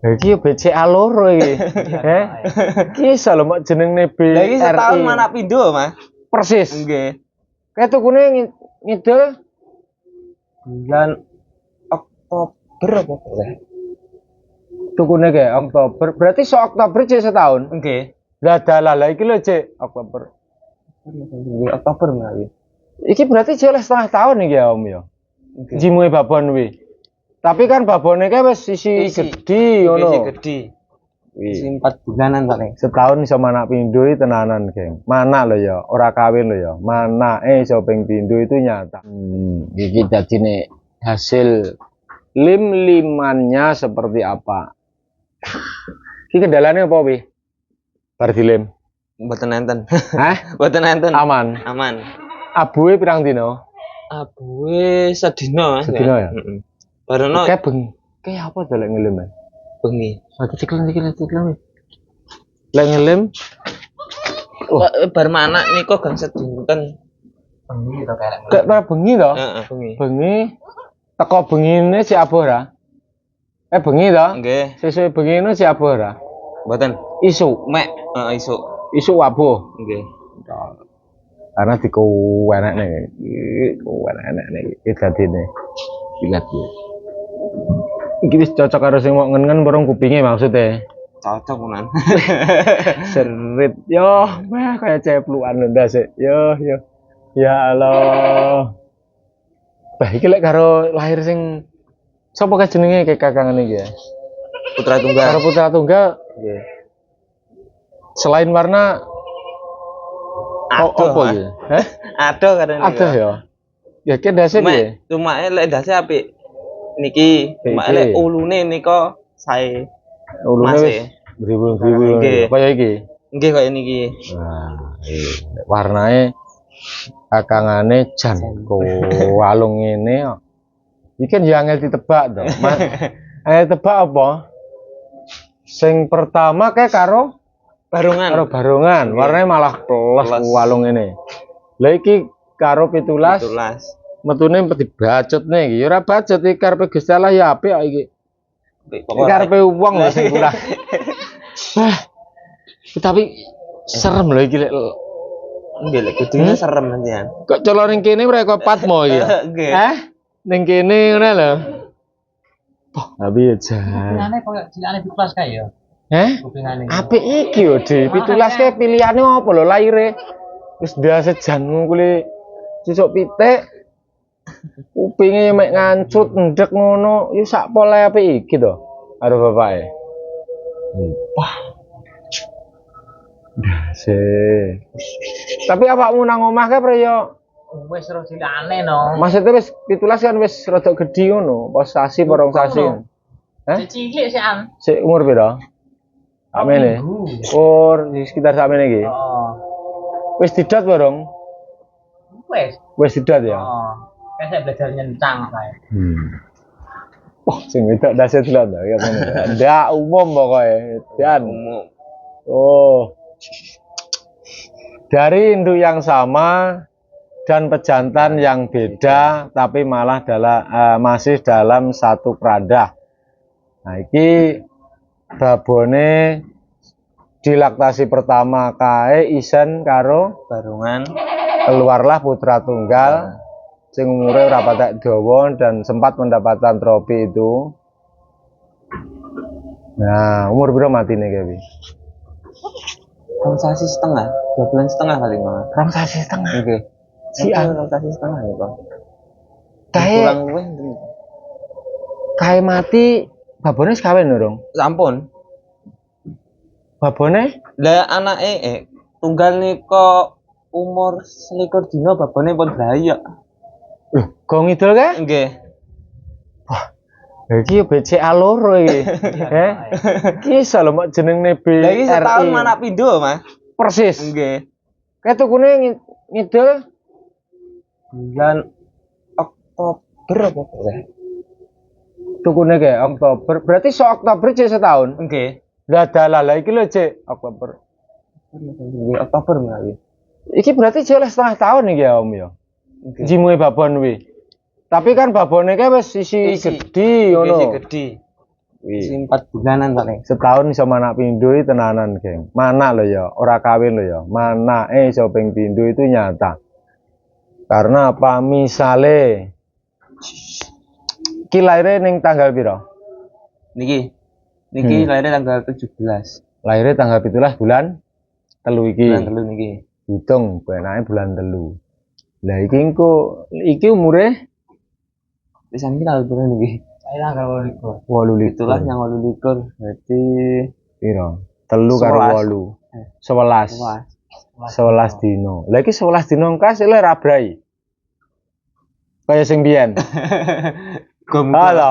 Iki BCA loro iki. Heh. Iki iso lho mok jenenge BRI. Lah iki setahun mana pindho, Mas? Persis. Nggih. Kayak tukune ngidul Bulan Oktober apa ya? tukune kayak Oktober. Berarti Oktober cek setahun. Nggih. Lah dalah iki lho cek Oktober. Oktober malah. Iki berarti cek setengah tahun iki ya Om ya. Nggih. Jimuhe babon kuwi. Tapi kan babone kae wis isi gedhi ngono. Isi gedhi. Isi 4 bulanan paling. Setahun iso manak pindho tenanan, geng. Mana lho ya, ora kawin lho ya. Manake iso ping pindho itu nyata. Iki dadine hasil lim-limannya seperti apa? Iki kendalane apa wi? Bar dilim. Mboten enten. Hah? Mboten enten. Aman. Aman. Abuhe pirang dina? Abuhe sedina, Mas. Sedina ya? Heeh. Barono Kayak bengi. Kayak apa to lek ngelim? bengi. Lagi ciklen. Lek ngelim Bar mana niku gangsat dinten. Bengi to kayak. kayak para bengi to? Heeh, bengi. Bengi teko bengine si abuh ora? Bengi to? Nggih. Sesuk bengine si abuh ora? Mboten. Isu, Mek, isu. isu abuh. Nggih. Karena dikuwenek nih, iki dadine. Ilat ya. Iki wis cocok karo sing mok ngen-ngen borong kupinge maksudnya. Cocok kunan. Serit yo, meh kayak ceplukan lho ndas sik. Yo. Ya Allah. Bah iki lek karo lahir sing sapa kae jenenge kakangan iki ya? Putra tunggal. Karo putra tunggal Nggih. selain warna apa iki? Heh? Ado kadang Aduh ya. Ya ki ndase piye? Cuma lek ndase apik. Niki, cuma lek ulune nika sae. Ulune wis driwul-driwul kaya iki. Nggih kaya niki. Nah, warnae kakangane jan walung ngene kok. Iki kan ya angel ditebak to. Angel tebak apa? Sing pertama kayak karo barongan. Warnanya malah plus walung ngene. Lah iki karo 17. Metune dibacot nih iki. Ya ora bacot iki karepe Gusti Allah ya apik kok iki. Iki karepe wong lho sing kurang. Tapi serem lho iki lek. Nggih lek kudune serem nantian. Kok color ning kene mereka patmo iki. Nggih. Ning kene ngono lho. Tapi ya jan. Kupingane koyo cilane 17 kae ya. Kupingane. Apik iki yo, Di. 17 kae pilihane apa lho laire. Wis ndase jan kuwi cicuk pitik. Kupinge mek ngancut ndek ngono, yo sak pole apik iki to. Karo bapake. Wah. Ndase. Tapi awakmu nang omah kae pre yo Wis ro cilane no. maksudnya wis 17 kan wis rada gedhi ngono, pas sasi porong sasi. Hah? Cilik sik an. Sik umur pira? Amene. Di sekitar sakmene iki. Heeh. Wis didot porong? Wis didot ya. Heeh. Kayak saya belajar nyencang kae. Wah, sing wedok ndase delok to ya ngene. Ndak umum pokoke. Dan Umum. oh. Dari induk yang sama dan pejantan yang beda tapi malah masih dalam satu peradah. Nah, iki babone di laktasi pertama kae isen karo Barongan. keluarlah putra tunggal sing umure ora patek dawa dan sempat mendapatkan trofi itu. Nah, umur piro matine kae? Sasi setengah, 2 bulan setengah paling malah. Sasi setengah. Nggih. Sian. Sasi setengah nih, Bang. Kae Kurang kae mati babone wis kawin durung? sampun. Babone? Lah anake tunggal nika umur 21 dina babane pun brayak. Loh, kok ngidul kae? Nggih. Iki BCA loro iki. Iki iso lho mok jenenge BRI. Lah iki setahun mana pindho, Mas? Persis. Nggih. Kayak tukune ngidul Bulan Oktober apa ya? tukune kayak Oktober. Berarti Oktober cek setahun. Nggih. Lah dalah iki lho cek Oktober. Oktober malah. Iki berarti cek setengah tahun iki ya Om ya. Jimuhe babon kuwi. Tapi kan babone kae wis isi gedhi ngono. Isi gedhi. Sing 4 bulanan paling. Setahun iso manak pindho iki tenanan, geng. Manak lho ya, ora kawin lho ya. Manake iso ping pindho itu nyata. Karena apa? Misale ki laire ning tanggal piro? Niki lahirnya tanggal 17. Laire tanggal 17 bulan telu iki. Bulan 3 niki. Hitung benake bulan telu. Lah iki engko iki umure Wis iki tanggal berapa niki? Saya tanggal 28. 8 Itulah yang 28. Berarti piro? Telu karo 8. 11. 11 dino. Lah iki 11 dino engkas lho ra brai. Kaya sing biyen. Halo.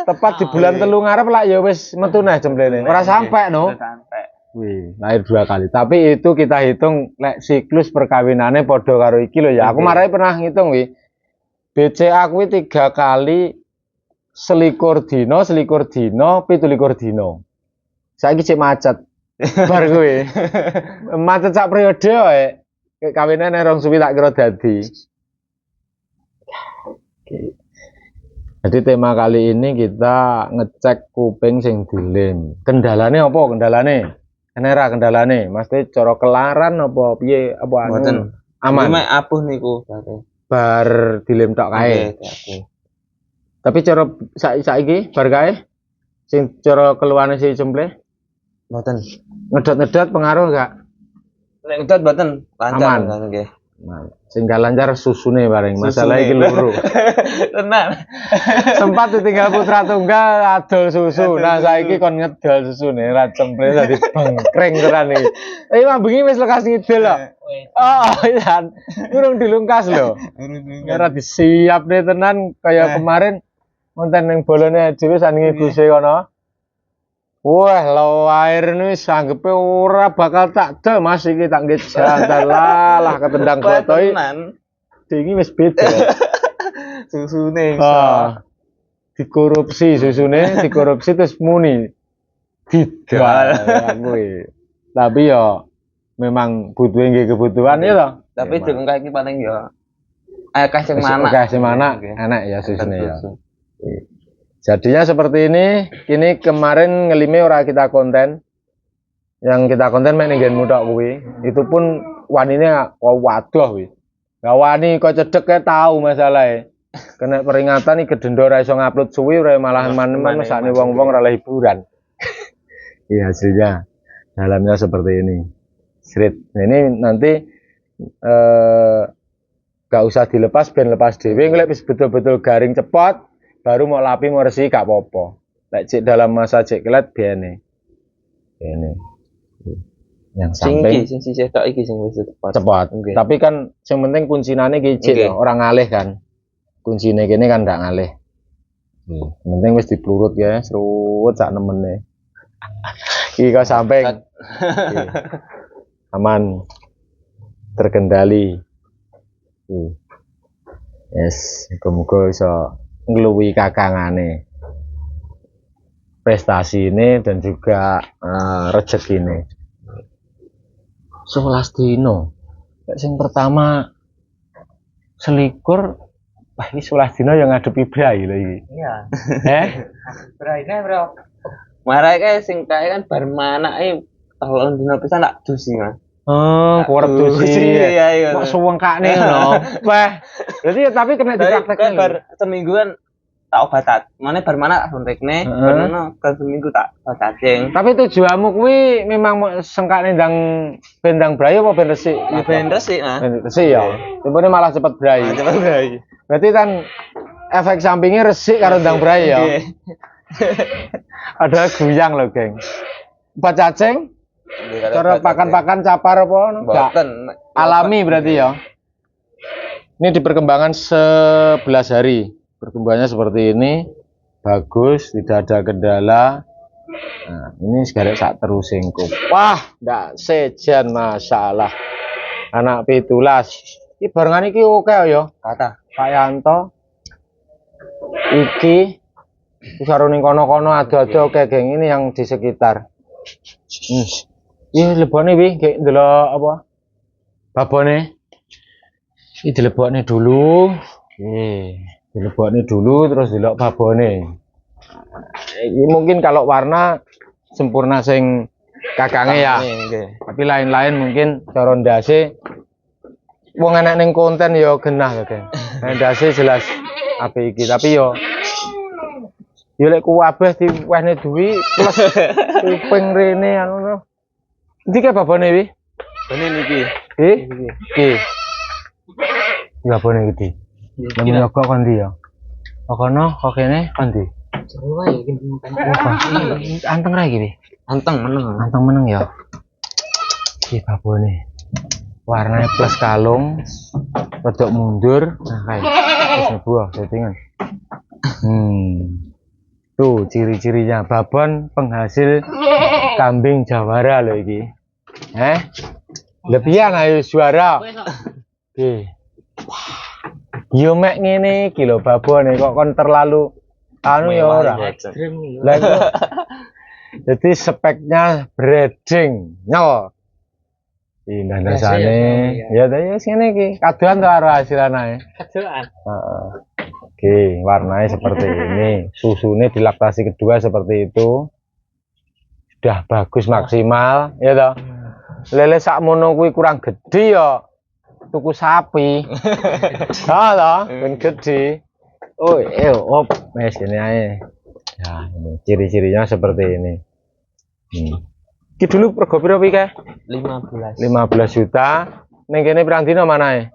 Tepat di bulan telu ngarep lah ya wis metu neh jemplene. Ora sampe no. Wih, lahir 2 kali. Tapi itu kita hitung lek siklus perkawinannya padha karo iki lho ya. Aku marai pernah ngitung wi. BCA kuwi 3 kali 21 dino, 27 dino. Saiki cek macet. Bar kuwi. Macet sak periode wae. Kawinane rong suwi tak kira dadi. Jadi tema kali ini kita ngecek kuping sing dilem. Kendalane apa kendalane? Kenera kendalane, mesti cara kelaran apa piye apa anu? Aman. Mek apuh niku berarti. Bar dilem tok kae. Tapi cara saiki bar kae sing cara keluwane si cemple Mboten. ngedot-ngedot pengaruh enggak? Nek ngedot mboten lancar Aman. kan nggih. Sing gak lancar susune bareng. Masalah iki loro. Tenan. Sempat ditinggal putra tunggal adol susu. Nah saiki kon ngedol susune ra cemple dadi bengkreng tenan iki. Iki mah bengi wis lekas ngidul kok. Oh, iya. Urung dilungkas lho. Ora disiap deh tenan kaya kemarin wonten ning bolone dhewe sandinge guse kono. Wah, lo air ini sanggepe ora bakal tak del Mas iki tak nggih jantan lah ketendang botoi. Dingi wis beda. Susune Dikorupsi susune, dikorupsi terus muni. Didal kuwi. Tapi ya memang butuhe nggih kebutuhan ya toh. Tapi dengan kayak iki paling ya akeh sing mana. Akeh sing mana enak ya susune ya. Jadinya seperti ini. Kini kemarin ngelime ora kita konten. Yang kita konten mek ning nggenmu tok kuwi. Itu pun wanine waduh kuwi. Lah wani kok cedek kae tahu masalahe. Kena peringatan iki gedendo ora iso ngupload suwi ora malahan man-man mesakne wong-wong ora hiburan. Iya hasilnya dalamnya seperti ini. Srit. Nah, ini nanti gak usah dilepas ben lepas dhewe nglek wis betul-betul garing cepot. Baru mau lapi mau resi gak apa-apa. Lek cek dalam masa cek kelet biene. Ini. Yang samping sing sisih tok iki sing wis cepat. Okay. Tapi kan yang penting kuncinane iki cek orang ngalih kan. Kuncine kene kan ndak ngalih. Yang penting wis diplurut ya, serut sak nemene. Iki kok samping. Aman. Terkendali. Yes, muga-muga iso ngluwi kakangane prestasi ini dan juga rezeki ini. 11 dino. Sing pertama selikur, wah ini 11 dino yang ngadepi brai lho iki. Iya. Brai bro. Marai kae sing kae kan bar manake telon dino pisan tak dusi Mas. Oh, kurep dusi. Iya. Kok suwengkane ngono. Wah. Berarti tapi kena dipraktekne. Bar seminggu kan tak obatat. Mane bar mana suntikne, barno kan seminggu tak cacing. Tapi tujuanmu kuwi memang sengkane ndang bendang brai apa ben resik? Ya ben resik, Mas. Ben resik ya. Timbune malah cepet brai. Cepet brai. Berarti kan efek sampingnya resik karo ndang brai ya. Ada guyang loh, geng. Obat cacing? Cara pakan-pakan capar apa? Mboten. Alami berarti ya. Ini di perkembangan 11 hari. Pertumbuhannya seperti ini. Bagus, tidak ada kendala. Nah, ini sekarang sak terus singkup. Wah, ndak sejan masalah. Anak 17. Iki barengan iki oke ya. Kata Pak Yanto. Iki karo ning kono-kono ada-ada oke geng ini yang di sekitar. Iya lebokne wi kayak ndelok apa? Babone. Iki dilebokne dulu. Dilebokne dulu terus delok babone. Mungkin kalau warna sempurna sing kakange ya. Nggih. Tapi lain-lain mungkin cara ndase wong enek ning konten ya genah to, Geng. Ndase jelas apik iki, tapi yo lek kuwabeh diwehne duwi plus kuping rene ngono. Ndi ke babane wi? Bane niki. Iki. Ya babane gede. Nemu nyogok kon ndi ya? Kok kono, kok kene kon ndi? Jero wae iki Anteng ra iki wi. Anteng meneng. Anteng meneng ya. Iki babane. Warnanya plus kalung, rodok mundur, nah kayak terus buah settingan. Tuh ciri-cirinya babon penghasil kambing jawara loh iki. Lebihan ayo suara. Oke. Yo mek ngene iki lho babone kok kon terlalu anu ya ora. Lah itu. Jadi speknya breeding nyol. Indah dasane. Ya ta sini iki. Kadoan to karo hasilan ae. Kadoan. Oke, warnanya seperti ini. Susunya di laktasi kedua seperti itu. Sudah bagus maksimal, ya toh. Lele sakmono kuwi kurang gede ya. Tuku sapi. Toh, ben gede. Oh, op, wes ini ae. Ya, ini ciri-cirinya seperti ini. Iki dulu rego piro iki, 15. 15 juta. Ning kene pirang dina manae?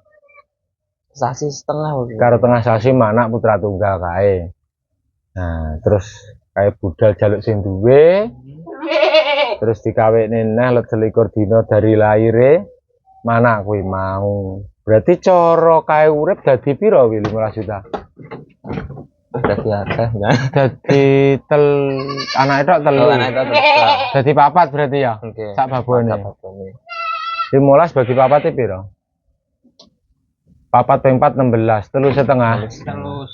Sasi setengah oke. Karo tengah sasi mana putra tunggal kae. Nah, terus kayak budal jaluk sing duwe. Terus dikawekne neh let selikur dina dari lahire. Mana kuwi mau. Berarti cara kae urip dadi piro kuwi 15 juta? Dadi akeh ya. Dadi anake tok telu. Anake tok. Dadi papat berarti ya. Oke. Sak babone. Sak babone. 15 bagi papat piro? Papat ping 4 16, telu setengah. Terus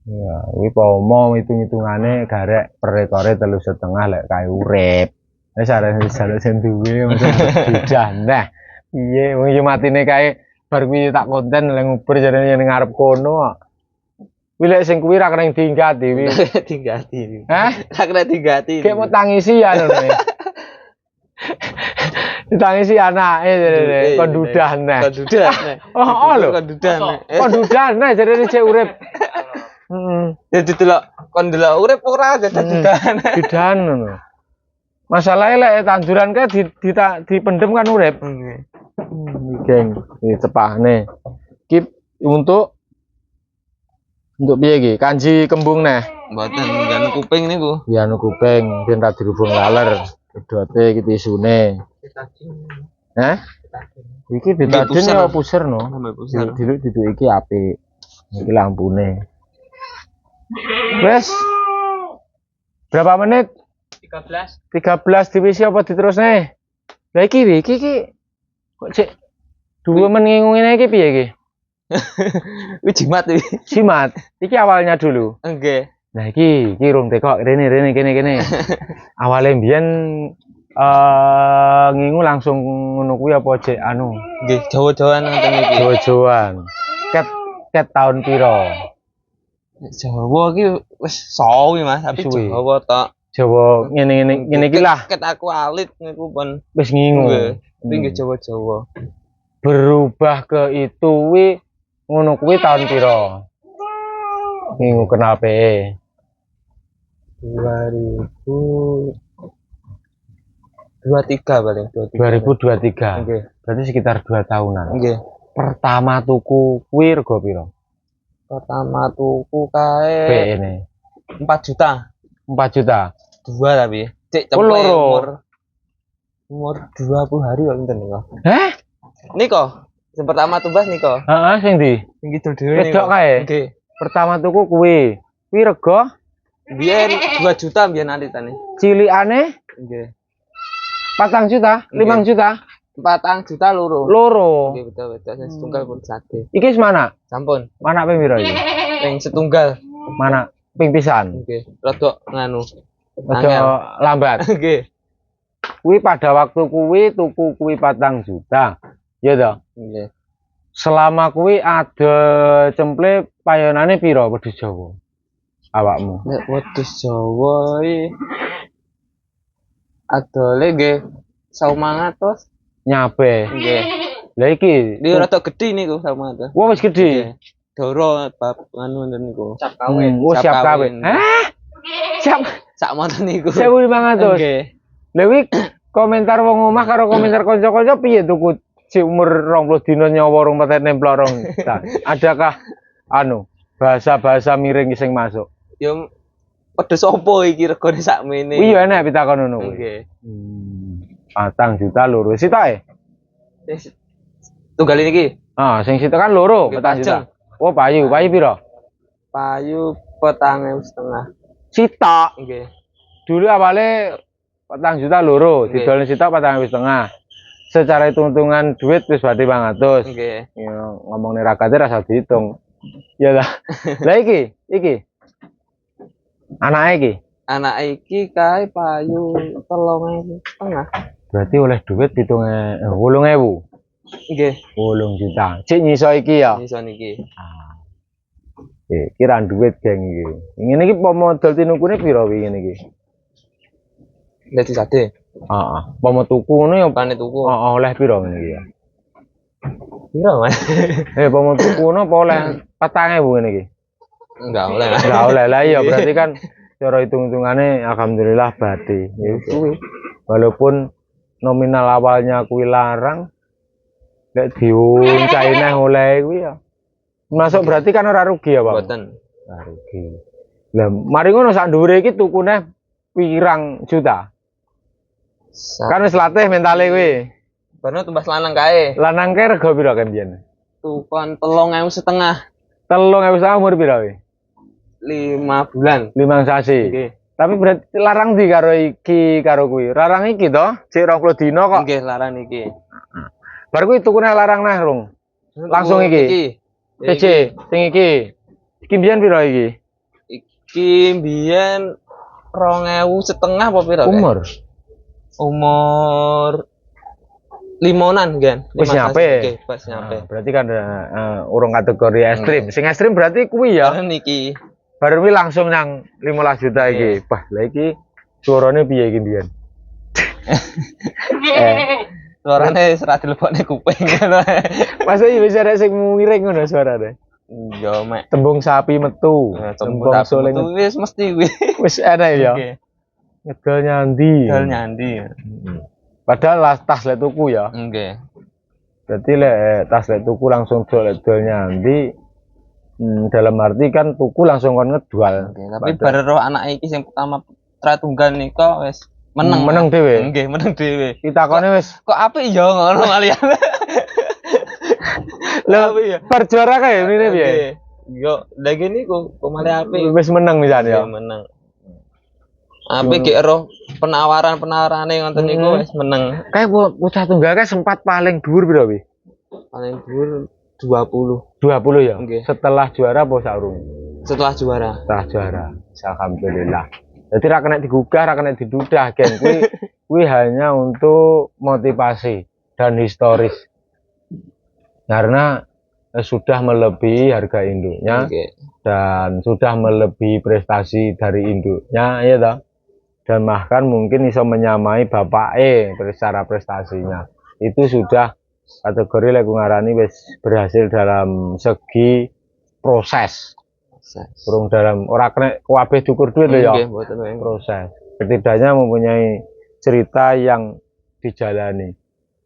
Ya, kuwi pomo hitung-hitungane garek per ekore telu setengah lek kae urip. Wis arek jaluk sing duwe sudah nah. Piye wong iki matine kae bar kuwi tak konten lek nguber jarene ning ngarep kono. Kuwi lek sing kuwi ra kena diinggati kuwi. Tinggati. Hah? Ra kena tinggati. Kayak mau tangisi ya ngono. Ditangisi anake jarene kondudan nah. Kondudan. Oh lho. Kondudan. Kondudan nah jarene cek urip. Ya didelok kon delok urip ora kondudan. Bidan ngono. Masalahnya lek tanduran kae dipendem kan urip. Geng, iki cepahne. Iki untuk piye iki? Kanji kembung neh. Mboten nganu kuping niku. Ya anu kuping ben ra dirubung laler. Kedote iki tisune. Iki betadin ya pusir no. Diluk iki apik. Iki lampune. Wes. Berapa menit? 13. 13 divisi apa diterusne? Lah iki kok cek 2 men ngingu ngene iki piye iki? Wih jimat iki. Jimat. Iki awalnya dulu. Nggih. Nah iki rung tekok rene kene. Awale mbiyen ngingu langsung ngono kuwi apa cek anu? Nggih, Jawa-jawaan ngoten iki. Jawa-jawaan. Ket tahun piro? Jawa iki wis sawi Mas, tapi Suwi. Jawa tok. Jawa ngene iki lah. Ket aku alit niku pun Wis ngingu. tapi nggih Jawa-Jawa. Berubah ke itu kuwi ngono kuwi tahun piro? Ngingu kenal PE 2023 paling 2023. Nggih. Berarti sekitar 2 tahunan. Nggih. Pertama tuku kuwi rego piro? Pertama tuku kae PE ne 4 juta. 4 juta. 2 tapi. Cek Oh, cepet loro. umur 20 hari kok pinten niku. Heh? Niko, yang pertama tumbas niko. Heeh, sing ndi? Sing kidul dhewe Wedok kae. Nggih. Pertama tuku kuwi. Kuwi rego Biyen 2 juta biyen alitane. cilikane Nggih. 4 juta, 5 juta, 4 juta loro. loro. Nggih betul sing setunggal pun sate. Iki wis mana? Sampun. Mana ping piro iki? Sing setunggal. Mana ping pisan? Nggih. Rodok nganu. Aja lambat. Nggih. Kuwi pada waktu kuwi tuku kuwi 4 juta. Ya toh? Nggih. Selama kuwi ada cemple payonane piro wedhus Jawa? awakmu? Nek wedhus Jawa iki adole nggih 1.500 Nyape. nggih. Lah iki Dia rada gedhi niku 1.500. wah wis gede. Doro bab anu niku. Cap kawin. Oh, siap Siap kawin. kawin. Hah? Siap. Sak monten niku. 1.500. Nggih. Lha wi komentar wong omah karo komentar kanca-kanca piye tuku si umur 20 dina nyawa rong mate nempel rong. Nah, adakah anu bahasa-bahasa miring sing masuk? Yo wedhus opo iki regane sakmene? Kuwi yo enak pitakon ngono kuwi. Nggih. 4 juta loro. Sitae? Wis tunggal iki. Ah, sing situ kan loro, Nggih, 4 juta. pajeng. Oh, payu piro? Payu 4.500. Sitok. Nggih. Dulu awalnya 4 juta loro, Nggih. didolnya sitok 4,5. Secara hitung-hitungan duit wis berarti 500. Nggih. Ya, ngomong nih rakatnya rasa dihitung. Ya lah. Lah iki. Anake iki. Anak iki kae payu 3.500. Berarti oleh duit 8.000. Nggih. 8 juta. Cik nyiso iki ya. Iso niki. Kira duit geng iki. Ngene iki pomo dol tinukune pira wi ngene iki? Dadi sate. Heeh. Pomo tuku ngono ya Pane tuku. oleh pira ngene iki ya? Piro, Mas? Pomo tuku ngono apa oleh 4.000 ngene iki? Enggak oleh. Enggak oleh lah iya berarti kan cara hitung-hitungannya alhamdulillah badi. Ya kuwi. Walaupun nominal awalnya kuwi larang lek diuncai neh oleh kuwi ya. Masuk berarti kan ora rugi ya, Pak? Mboten. Ora rugi. Lah mari ngono sak dhuwure iki tukune pirang juta. Kan wis latih mentale kuwi. Barno tumbas lanang kae. Lanang ke rega pira kan biyen? Tukon 3.500. 3.000 umur pira kuwi? 5 bulan. 5 sasi. Nggih. Tapi berarti larang di karo iki karo kuwi. Larang iki to, cek 20 dina kok. Nggih, larang iki. Bar kuwi tukune larang nah, Rung. Langsung iki. PC, sing iki. Iki mbiyen pira iki? Iki mbiyen 2.500 apa pira? Umur. Umur limonan kan. Wis nyampe. Nggih, pas nyampe. Berarti kan urung kategori ekstrim. Sing ekstrim berarti kuwi ya. Niki. Baru kuwi langsung nang 15 juta iki. Wah, lah iki suarane piye iki mbiyen? Suarane serat dilebokne kuping. Masa iki bisa ada sing miring ngono suarane. Yo mek. Tembung sapi metu. Tembung soling itu wis mesti kuwi. wis enak ya. Nggih. Ngedol nyandi. Dal nyandi. Padahal tas lek tuku ya. Nggih. Berarti lek tas lek tuku langsung dol nyandi. Dalam arti kan tuku langsung kon ngedol. Tapi bar roh anak iki sing pertama putra tunggal nika wis meneng. Meneng dhewe. Nggih, meneng dhewe. Ditakone wis Kok apik ya ngono kalian. lho perjuara kae ngene piye? Yo, lagi niku kok malah apik. Wis meneng misalnya ya. Nggih, meneng. Apik ki roh penawaran-penawarane ngoten niku wis meneng. Kae putra tunggal kae sempat paling dhuwur pira wi? Paling dhuwur 20. 20 ya. Nggih. Setelah juara apa saurung? Setelah juara. Setelah juara. Alhamdulillah. Jadi ra kena digugah, ra kena didudah, geng. Kuwi hanya untuk motivasi dan historis. Karena sudah melebihi harga induknya dan sudah melebihi prestasi dari induknya, ya toh. Dan bahkan mungkin bisa menyamai bapake secara prestasinya. Itu sudah kategori lek ngarani wis berhasil dalam segi proses. Kurang dalam ora kena kabeh dukur duit lho ya. Proses. Setidaknya mempunyai cerita yang dijalani.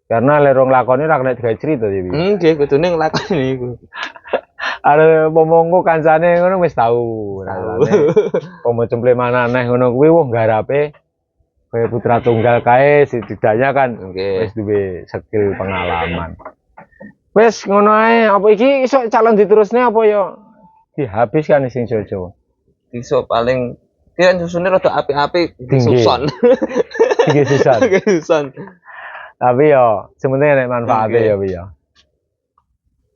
Karena lerong lakoni ora kena digawe cerita ya. Nggih, kudune nglakoni niku. Ada pomongko kancane ngono wis tau. Pomo cemple mananeh ngono kuwi wong garape kaya putra tunggal kae setidaknya kan wis duwe skill pengalaman. Wis ngono ae, apa iki iso calon diterusne apa ya dihabis kan sing Jawa. Iso paling kan susune rada apik-apik suson. Iki susan. Suson. Tapi yo sementing nek manfaate ya piye ya.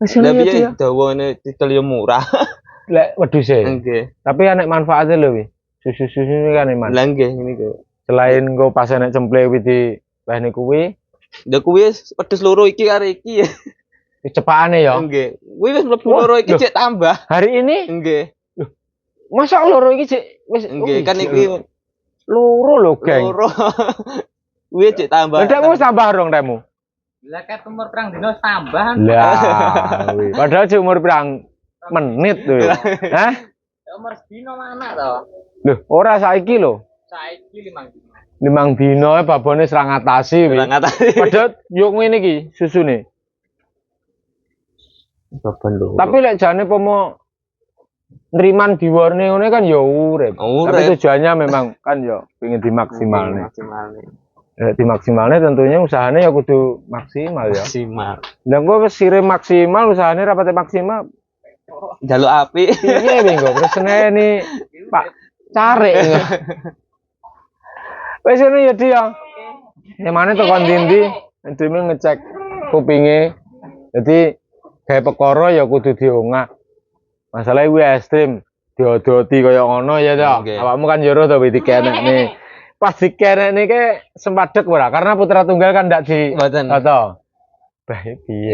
Wis Lah piye dawane titel yo murah. Lek wedhuse. Nggih. Tapi nek manfaate lho wi. Susu-susu ini kan iman. Lah nggih niku. Selain engko pas nek cemple kuwi di wehne kuwi, lha kuwi wedhus loro iki karo iki. cepakane ya. Nggih. Kuwi wis mlebu loro iki cek tambah. Hari ini? Nggih. Masa loro iki cek wis Nggih, kan iki loro lho, Geng. loro. Kuwi cek tambah. Dekmu wis tambah rong temu. Lah ket umur perang dino tambahan. Lah, kuwi. Padahal cek umur pirang menit tuh. Hah? Umur dino mana to? Loh, ora saiki lho. Saiki 5 dino. 5 dino babone serang ngatasi kuwi. Ora ngatasi. Padahal yo ngene iki susune. Beban lho. Tapi lek jane pomo nriman diwarne ngene kan ya urip. Urip. Tapi tujuannya memang kan ya pengen dimaksimalne. Maksimalne. Dimaksimalne tentunya usahanya ya kudu maksimal ya. Maksimal. Lah gua wis sire maksimal usahanya rapate maksimal. Jaluk api. Piye minggu presene Pak Carik. Wis ngono ya dia. Nyemane tekan ndi dhewe ngecek kupinge. Jadi gawe perkara ya kudu diongah. Masalahnya kuwi ekstrim, diodoti kaya ngono ya ta. Nggih. Awakmu kan yo ora to dikenekne. Pas dikenekne ke sempadek ora karena putra tunggal kan ndak di Mboten. to. Bah piye.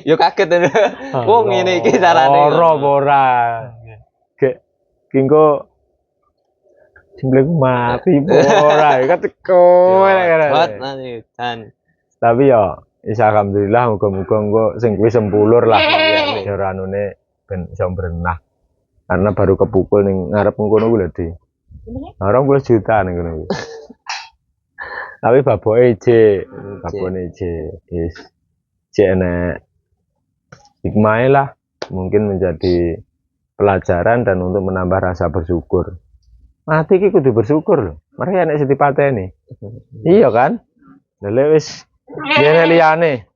Yo kaget. Wong ngene iki carane. Ora ora. Gek kingko jemblek mati ora keteko. Buat nanti dan Tapi ya isa alhamdulillah muga-muga engko sing kuwi sempulur lah. Iya. Ya ora anune ben iso berenah. Karena baru kepukul ning ngarep ngono kuwi lho, Di. 20 juta ning ngono kuwi. Tapi baboke babone is enek hikmah lah, mungkin menjadi pelajaran dan untuk menambah rasa bersyukur. Mati iki kudu bersyukur lho. Mari enek sing dipateni. Iya kan? Lha wis liyane.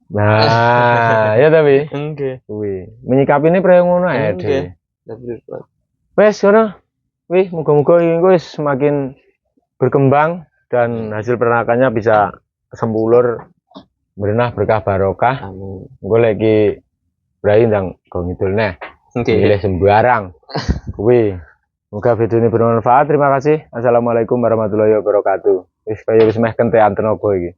Nah, ya tapi nggih. kuwi. Menyikapi ini pray ngono ae Nggih. dhewe. Wes ngono. Wih, muga-muga iki wis semakin berkembang dan hasil peternakannya bisa sempulur, berenah berkah barokah. Amin. Engko lagi brai ndang go ngidulne. Nggih. Milih sembarang. Kuwi. Muga video ini bermanfaat. Terima kasih. Assalamualaikum warahmatullahi wabarakatuh. Wis kaya wis meh kentekan tenaga iki.